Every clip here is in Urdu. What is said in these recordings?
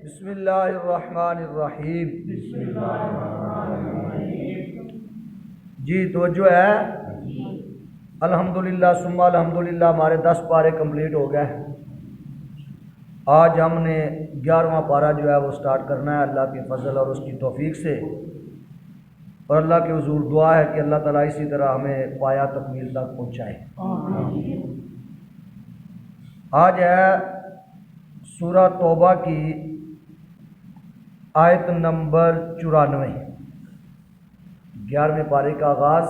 بسم اللہ الرحمن الرحیم۔ جی توجہ ہے، الحمدللہ ثم الحمدللہ ہمارے 10 پارے کمپلیٹ ہو گئے۔ آج ہم نے 11واں پارہ جو ہے وہ سٹارٹ کرنا ہے اللہ کی فضل اور اس کی توفیق سے، اور اللہ کے حضور دعا ہے کہ اللہ تعالیٰ اسی طرح ہمیں پایا تکمیل تک پہنچائے۔ آج ہے سورہ توبہ کی آیت نمبر 94۔ 11ویں پارے کا آغاز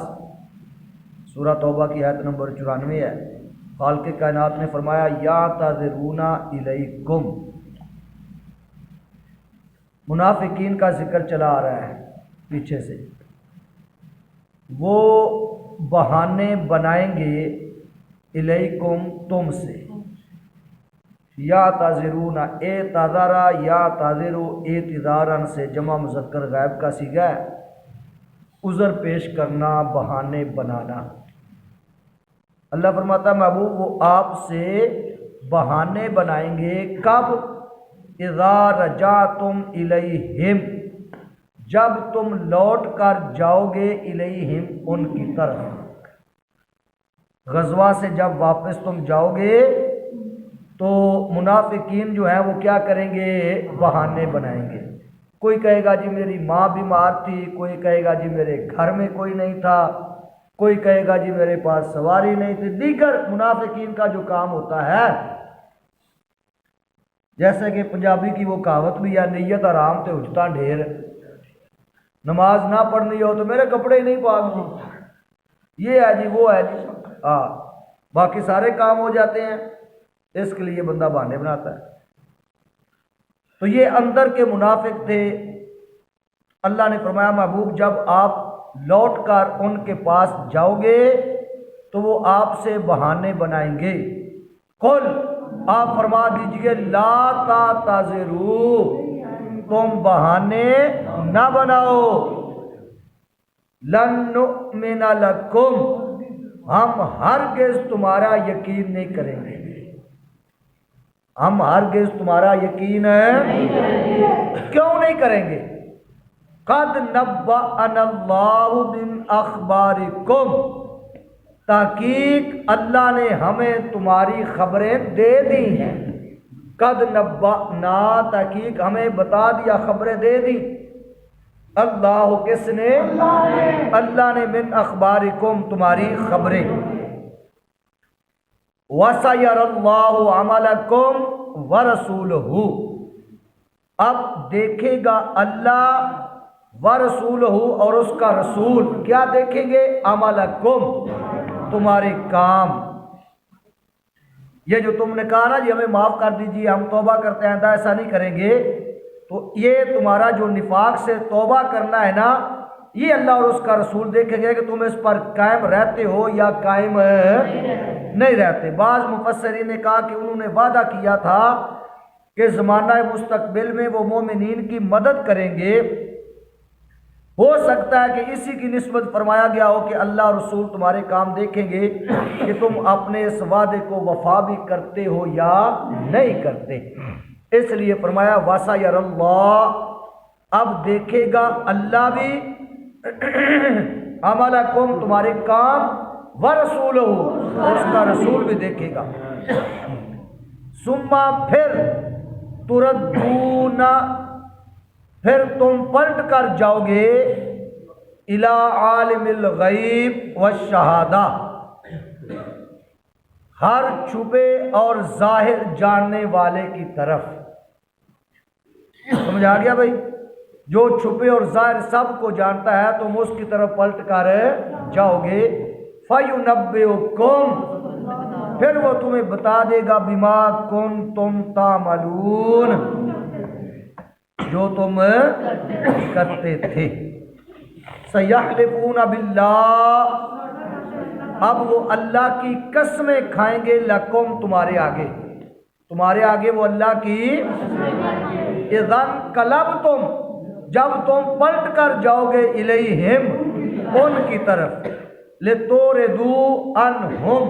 سورہ توبہ کی آیت نمبر 94 ہے۔ خالق کائنات نے فرمایا یا تعذرون الیکم۔ منافقین کا ذکر چلا آ رہا ہے پیچھے سے، وہ بہانے بنائیں گے الیکم تم سے۔ یا تعذرون اعتذارا یا تعذرو اعتذارن سے جمع مذکر غائب کا صیغہ ہے، عذر پیش کرنا، بہانے بنانا۔ اللہ فرماتا ہے محبوب وہ آپ سے بہانے بنائیں گے، کب؟ اذا رجعتم الیہم، جب تم لوٹ کر جاؤ گے الیہم ان کی طرف۔ غزوہ سے جب واپس تم جاؤ گے تو منافقین جو ہیں وہ کیا کریں گے؟ بہانے بنائیں گے۔ کوئی کہے گا جی میری ماں بیمار تھی، کوئی کہے گا جی میرے گھر میں کوئی نہیں تھا، کوئی کہے گا جی میرے پاس سواری نہیں تھی۔ دیگر منافقین کا جو کام ہوتا ہے، جیسے کہ پنجابی کی وہ کہاوت بھی ہے، نیت آرام تے اجتا ڈھیر۔ نماز نہ پڑھنی ہو تو میرے کپڑے ہی نہیں پاک جی، یہ ہے جی وہ ہے جی، باقی سارے کام ہو جاتے ہیں۔ اس کے لیے بندہ بہانے بناتا ہے۔ تو یہ اندر کے منافق تھے۔ اللہ نے فرمایا محبوب جب آپ لوٹ کر ان کے پاس جاؤ گے تو وہ آپ سے بہانے بنائیں گے۔ قل، آپ فرما دیجئے لا تعتذروا، تم بہانے نہ بناؤ۔ لن نؤمن لکم، ہم ہرگز تمہارا یقین نہیں کریں گے، ہم ہرگز تمہارا یقین کیوں نہیں کریں گے؟ قد نبأنا اللہ من اخبارکم، تحقیق اللہ نے ہمیں تمہاری خبریں دے دی ہیں۔ قد نبأنا، تحقیق ہمیں بتا دیا، خبریں دے دی۔ اللہ کس نے؟ اللہ نے، من اخبارکم تمہاری خبریں۔ وَسَيَرَ اللَّهُ عَمَلَكُمْ وَرَسُولُهُ، اب دیکھے گا اللہ وَرَسُولُهُ اور اس کا رسول، کیا دیکھیں گے؟ عَمَلَكُمْ، تمہارے کام۔ یہ جو تم نے کہا نا جی ہمیں معاف کر دیجیے، ہم توبہ کرتے ہیں، آئندہ ایسا نہیں کریں گے، تو یہ تمہارا جو نفاق سے توبہ کرنا ہے نا، یہ اللہ اور اس کا رسول دیکھیں گے کہ تم اس پر قائم رہتے ہو یا قائم نہیں رہتے۔ بعض مفسرین نے کہا کہ انہوں نے وعدہ کیا تھا کہ زمانہ مستقبل میں وہ مومنین کی مدد کریں گے۔ ہو سکتا ہے کہ اسی کی نسبت فرمایا گیا ہو کہ اللہ اور رسول تمہارے کام دیکھیں گے کہ تم اپنے اس وعدے کو وفا بھی کرتے ہو یا نہیں کرتے۔ اس لیے فرمایا وَسَيَرَ اللَّهُ، اب دیکھے گا اللہ بھی عَمَلَكُمْ تمہارے کام، وَرَسُولُهُ اور اس کا رسول بھی دیکھے گا۔ ثُمَّ پھر تُرَدُّونَ، پھر تم پلٹ کر جاؤ گے إِلَىٰ عَالِمِ الْغَيْبِ وَالشَّهَادَةِ، ہر چھپے اور ظاہر جاننے والے کی طرف۔ سمجھ آ گیا بھائی؟ جو چھپے اور ظاہر سب کو جانتا ہے تم اس کی طرف پلٹ کر جاؤ گے۔ فَيُنَبِّئُكُمْ، پھر وہ تمہیں بتا دے گا بِمَا كُنتُمْ تَعْمَلُونَ، جو تم کرتے تھے۔ سَيَحْلِفُونَ بِاللَّهِ، اب وہ اللہ کی قسمیں کھائیں گے، لَكُمْ تمہارے آگے، تمہارے آگے وہ اللہ کی۔ اِذَا انقلبتم، جب تم پلٹ کر جاؤ گے الیہم ان کی طرف، لِتُوْرِدُوا عَنْهُمْ،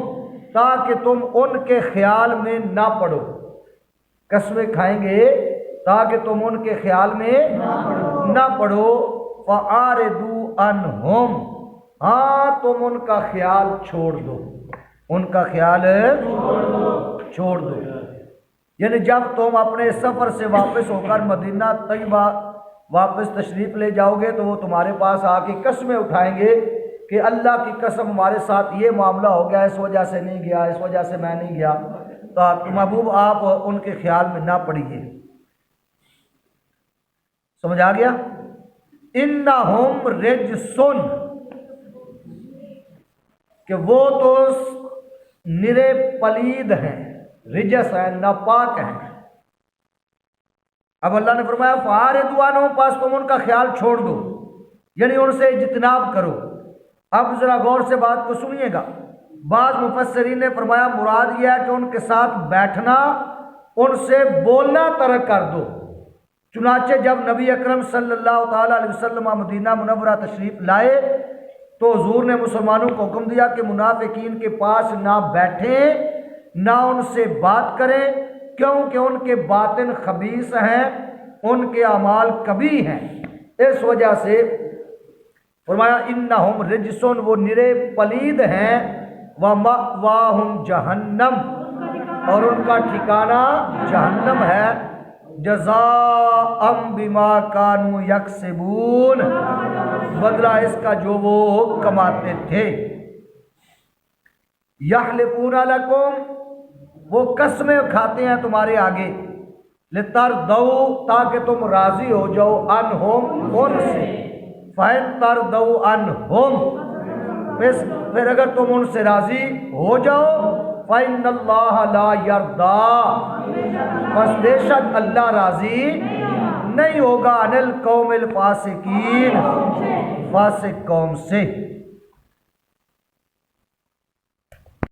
تاکہ تم ان کے خیال میں نہ پڑو۔ قسمیں کھائیں گے تاکہ تم ان کے خیال میں نہ پڑو۔ فَأَعْرِضُوا عَنْهُمْ، ہاں تم ان کا خیال چھوڑ دو، ان کا خیال چھوڑ دو۔ یعنی جب تم اپنے سفر سے واپس ہو کر مدینہ طیبہ واپس تشریف لے جاؤ گے تو وہ تمہارے پاس آ کے قسمیں اٹھائیں گے کہ اللہ کی قسم ہمارے ساتھ یہ معاملہ ہو گیا، اس وجہ سے نہیں گیا، اس وجہ سے میں نہیں گیا۔ تو محبوب آپ ان کے خیال میں نہ پڑیے۔ سمجھ آ گیا؟ انہم رجسن، کہ وہ تو نرے پلید ہیں، رجس ہیں، ناپاک ہیں۔ اب اللہ نے فرمایا فَأَعْرِضُوا عَنْهُمْ، پاس تم ان کا خیال چھوڑ دو، یعنی ان سے اجتناب کرو۔ اب ذرا غور سے بات کو سنیے گا۔ بعض مفسرین نے فرمایا مراد یہ ہے کہ ان کے ساتھ بیٹھنا، ان سے بولنا ترک کر دو۔ چنانچہ جب نبی اکرم صلی اللہ تعالی علیہ وسلم مدینہ منورہ تشریف لائے تو حضور نے مسلمانوں کو حکم دیا کہ منافقین کے پاس نہ بیٹھیں، نہ ان سے بات کریں، کیونکہ ان کے باطن خبیث ہیں، ان کے اعمال کبھی ہیں۔ اس وجہ سے فرمایا انہم رجسن، وہ نرے پلید ہیں، وَمَأْوَاهُمْ جہنم، اور ان کا ٹھکانہ جہنم ہے، جزاء بما كانوا یکسبون، بدلہ اس کا جو وہ کماتے تھے۔ یحلفون لکم، وہ قسمیں کھاتے ہیں تمہارے آگے، لترضوا، تاکہ تم راضی ہو جاؤ، عنہم، ان سے، فَإِن تَرْضَوْا عَنْهُمْ، پھر اگر تم ان سے راضی ہو جاؤ، فَإِنَّ اللَّهَ لَا يَرْضَىٰ، بس بے شک اللہ راضی نہیں ہوگا، عَنِ الْقَوْمِ الْفَاسِقِينَ، فاسق قوم سے۔